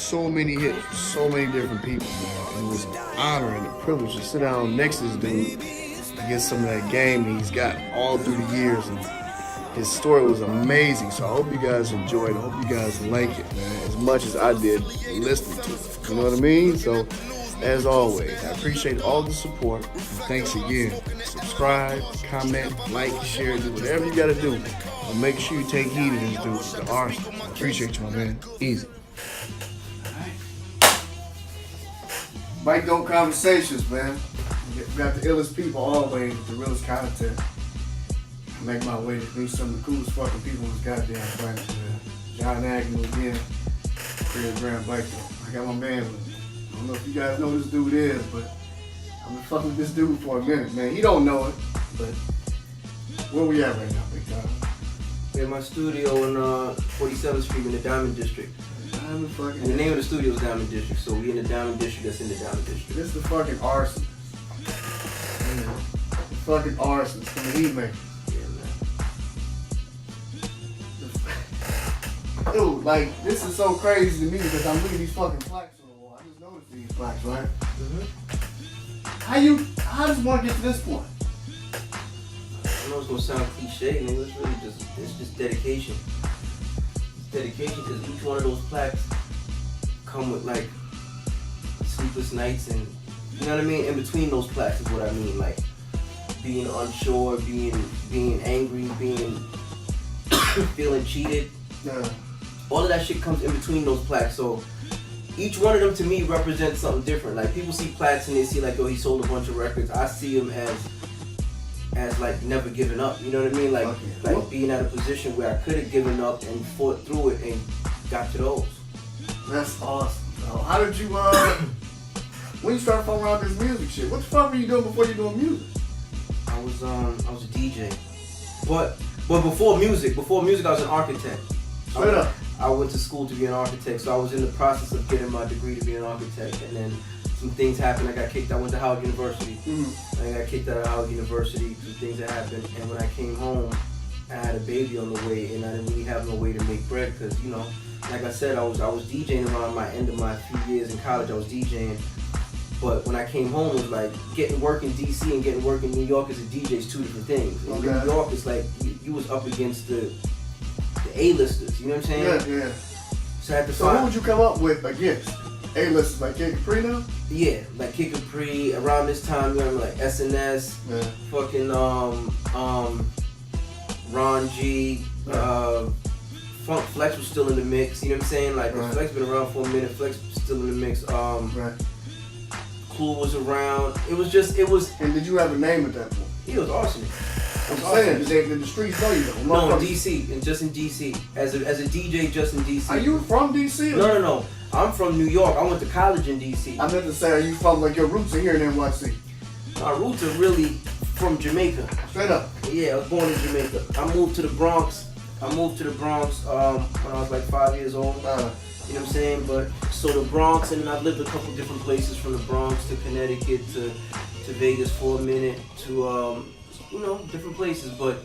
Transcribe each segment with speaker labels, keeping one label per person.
Speaker 1: so many hits with so many different people, man. And it was an honor and a privilege to sit down next to this dude to get some of that game that he's got all through the years. And his story was amazing. So I hope you guys enjoyed it. I hope you guys like it, man, as much as I did listening to it. You know what I mean? So, as always, I appreciate all the support. And thanks again. Subscribe, comment, like, share, do whatever you gotta do. But make sure you take heed of this dude, the arsenal. I appreciate you, my man. Easy. Bikedope Conversations, man. We got the illest people always, the realest content. I make my way to meet some of the coolest fucking people on this goddamn planet, man. John Agnew again, Chris Graham Bikedope. I got my man with me. I don't know if you guys know who this dude is, but I've been fucking with this dude for a minute, man. He don't know it, but where we at right now, big time?
Speaker 2: We're in my studio on 47th Street in the Diamond District.
Speaker 1: Diamond fucking.
Speaker 2: And the name of the studio is Diamond District, so we in the Diamond District that's in the Diamond District.
Speaker 1: This is the fucking arson. The fucking arsonist from the heat maker. Dude, like, this is so crazy to me because I'm looking at these fucking plaques on the wall. I just noticed these plaques, right? How does one get to this point?
Speaker 2: I know it's gonna sound cliche, nigga. It's really just dedication. It's dedication because each one of those plaques come with like sleepless nights and, you know what I mean? In between those plaques is what I mean, like being unsure, being angry, feeling cheated.
Speaker 1: Yeah.
Speaker 2: All of that shit comes in between those plaques. So each one of them to me represents something different. Like people see plaques and they see like, oh, he sold a bunch of records. I see him as like never giving up. You know what I mean? Like being at a position where I could have given up and fought through it and got to those.
Speaker 1: That's awesome. Bro. How did you when you started fucking around this music shit? What the fuck were you doing before you doing music?
Speaker 2: I was a DJ. But before music I was an architect.
Speaker 1: Straight up.
Speaker 2: I went to school to be an architect, so I was in the process of getting my degree to be an architect, and then some things happened. I got kicked. I went to Howard University. I got kicked out of Howard University. Some things that happened, and when I came home, I had a baby on the way, and I didn't really have no way to make bread because, you know, like I said, I was DJing around my end of my few years in college. I was DJing, but when I came home, it was like getting work in DC and getting work in New York as a DJ is two different things. In New York, it's like you was up against the A-listers, you know what I'm saying?
Speaker 1: Yeah.
Speaker 2: So I had to
Speaker 1: So who would you come up with against? A-listers like Kid Capri now?
Speaker 2: Yeah, like Kid Capri, around this time, you remember like SNS, fucking Ron G, Funk Flex was still in the mix, you know what I'm saying? Like Flex been around for a minute, Flex was still in the mix, Clue was around, it was.
Speaker 1: And did you have a name at that point?
Speaker 2: He was awesome.
Speaker 1: I'm saying, did the streets know you though?
Speaker 2: No, in DC, and just in DC. As a DJ, just in DC.
Speaker 1: Are you from DC?
Speaker 2: No. I'm from New York. I went to college in DC.
Speaker 1: I meant to say, are you from, like, your roots are here in NYC?
Speaker 2: My roots are really from Jamaica.
Speaker 1: Straight up?
Speaker 2: Yeah, I was born in Jamaica. I moved to the Bronx when I was like 5 years old. You know what I'm saying? But so the Bronx, and I've lived a couple different places from the Bronx to Connecticut to Vegas for a minute to you know, different places, but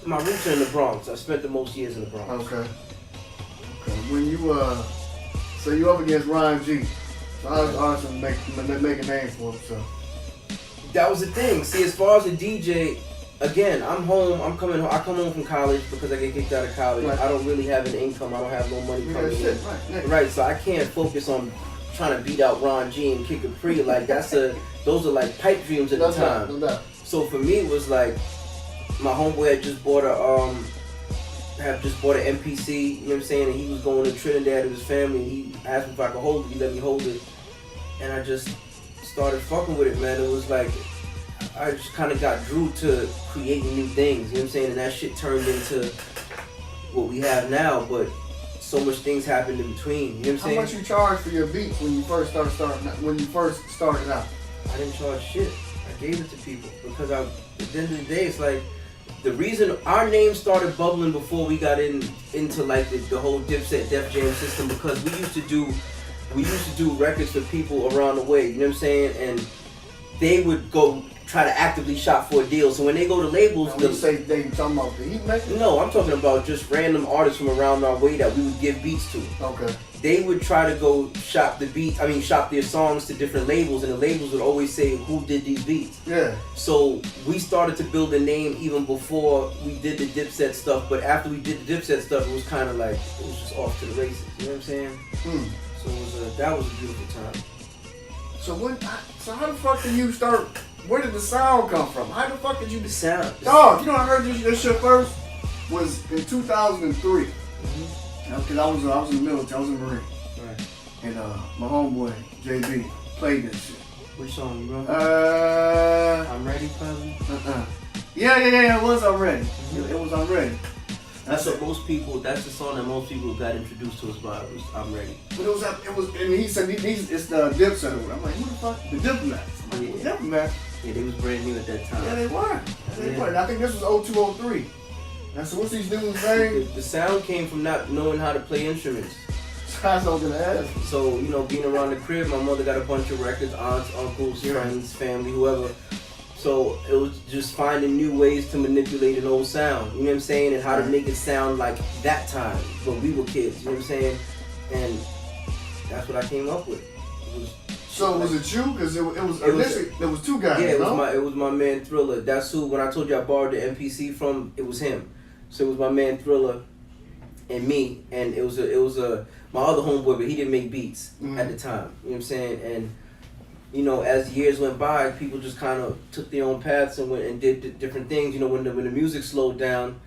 Speaker 2: my roots are in the Bronx. I spent the most years in the Bronx.
Speaker 1: Okay. When you so you up against Ron G. So I was awesome make a name for himself.
Speaker 2: That was the thing. See, as far as a DJ, again, I come home from college because I get kicked out of college.
Speaker 1: Right.
Speaker 2: I don't really have an income. I don't have no money coming in. Right. So I can't focus on trying to beat out Ron G and Kid Capri. Like those are like pipe dreams at the time.
Speaker 1: No.
Speaker 2: So for me, it was like my homeboy had just bought an MPC, you know what I'm saying, and he was going to Trinidad with his family, and he asked me if I could hold it, he let me hold it, and I just started fucking with it, man. It was like, I just kind of got drew to creating new things, you know what I'm saying, and that shit turned into what we have now, but so much things happened in between, you know what I'm saying?
Speaker 1: How much you charge for your beats when you first started out?
Speaker 2: I didn't charge shit. I gave it to people because at the end of the day, it's like the reason our name started bubbling before we got into like the whole Dipset Def Jam system, because we used to do records for people around the way, you know what I'm saying, and they would go try to actively shop for a deal. So when they go to labels,
Speaker 1: now, you say they talking about the heat maker?
Speaker 2: No, I'm talking about just random artists from around our way that we would give beats to.
Speaker 1: Okay.
Speaker 2: they would try to go shop their songs to different labels, and the labels would always say, who did these beats?
Speaker 1: Yeah.
Speaker 2: So we started to build a name even before we did the Dipset stuff, but after we did the Dipset stuff, it was kind of like, it was just off to the races, you know what I'm saying? So that was a beautiful time.
Speaker 1: So how the fuck did you start, where did the sound come from? How the fuck did you...
Speaker 2: The sound.
Speaker 1: Dog, you know I heard this shit first? Was in 2003. Because I was in the military, I was in the Marine.
Speaker 2: Right.
Speaker 1: And my homeboy, JB, played this shit.
Speaker 2: Which song, bro? I'm Ready, probably?
Speaker 1: Yeah, it was I'm Ready. It was I'm Ready.
Speaker 2: That's what most people, that's the song that most people got introduced to us by, was I'm Ready.
Speaker 1: But and he said, it's the Dipset. I'm like, who the fuck? The Diplomats. I'm like,
Speaker 2: Yeah.
Speaker 1: Diplomats?
Speaker 2: Yeah, they was brand new at that time.
Speaker 1: Yeah, they were. And I think this was 02, 03. And so what's these dudes' names?
Speaker 2: The sound came from not knowing how to play instruments.
Speaker 1: That's what I was gonna ask.
Speaker 2: So, you know, being around the crib, my mother got a bunch of records, aunts, uncles, friends, family, whoever. So it was just finding new ways to manipulate an old sound, you know what I'm saying? And how to make it sound like that time when we were kids, you know what I'm saying? And that's what I came up with.
Speaker 1: So was it you? Because it was two guys.
Speaker 2: Yeah, it was my man Thriller. That's who, when I told you I borrowed the MPC from, it was him. So it was my man Thriller and me, and it was my other homeboy, but he didn't make beats at the time. You know what I'm saying? And you know, as years went by, people just kind of took their own paths and went and did different things. You know, when the music slowed down,